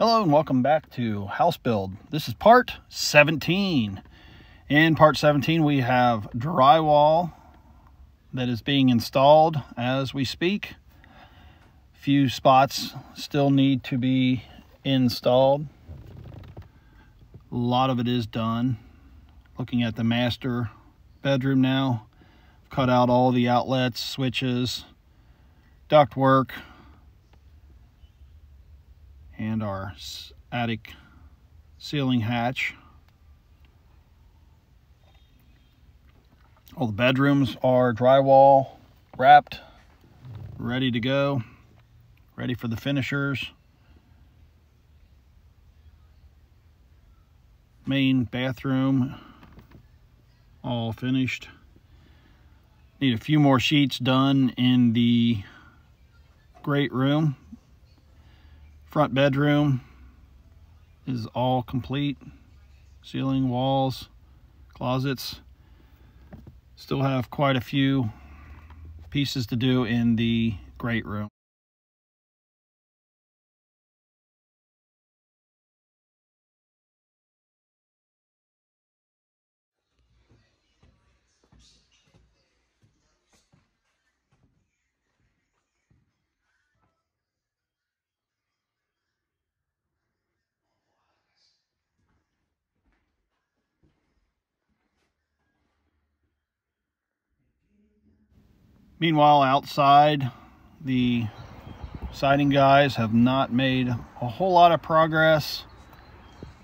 Hello and welcome back to House Build. This is part 17. In part 17 we have drywall that is being installed as we speak. Few spots still need to be installed. A lot of it is done. Looking at the master bedroom now. Cut out all the outlets, switches, ductwork, and our attic ceiling hatch. All the bedrooms are drywall wrapped, ready to go, ready for the finishers. Main bathroom all finished. Need a few more sheets done in the great room. Front bedroom is all complete. Ceiling, walls, closets. Still have quite a few pieces to do in the great room. Meanwhile, outside, the siding guys have not made a whole lot of progress.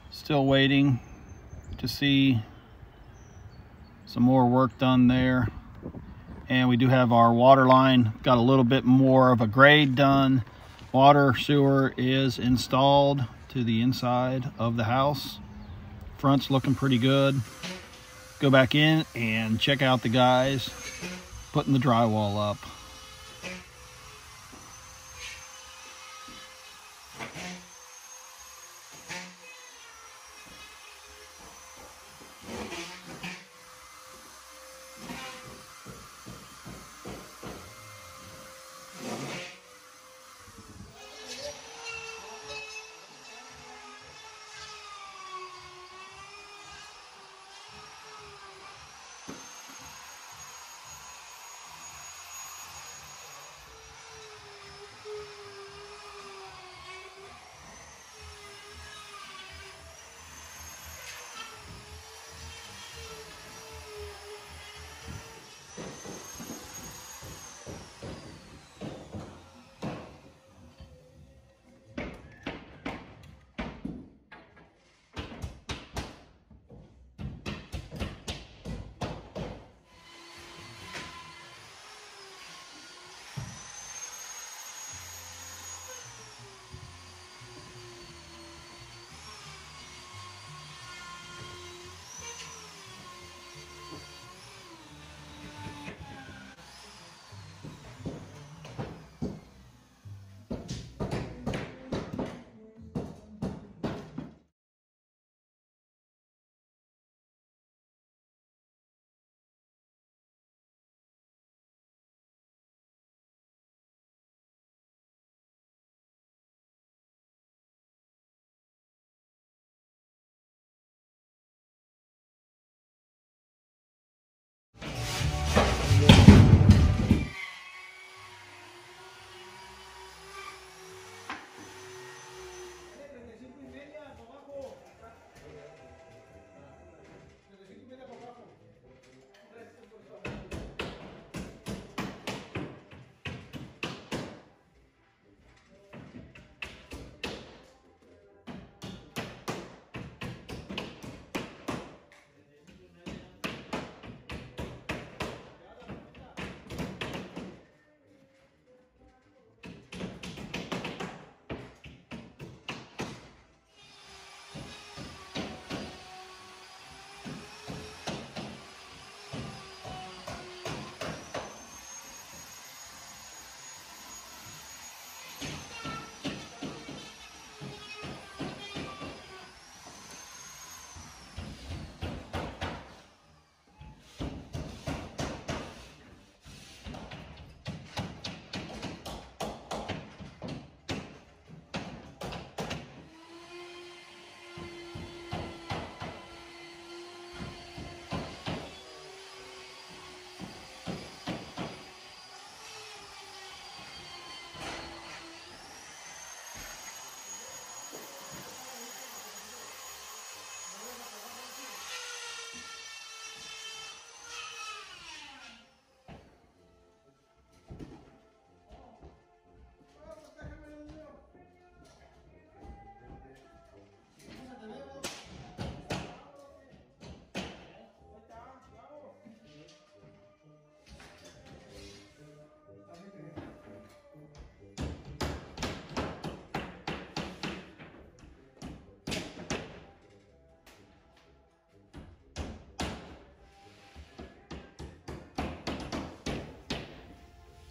Still waiting to see some more work done there. And we do have our water line, got a little bit more of a grade done. Water sewer is installed to the inside of the house. Front's looking pretty good. Go back in and check out the guys putting the drywall up.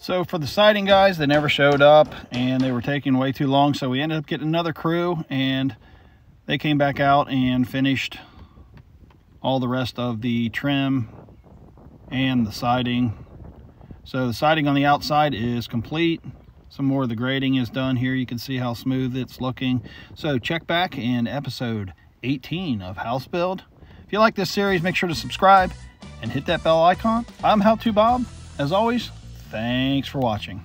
So for the siding guys, they never showed up and they were taking way too long. So we ended up getting another crew and they came back out and finished all the rest of the trim and the siding. So the siding on the outside is complete. Some more of the grading is done here. You can see how smooth it's looking. So check back in episode 18 of House Build. If you like this series, make sure to subscribe and hit that bell icon. I'm How To Bob. As always, thanks for watching.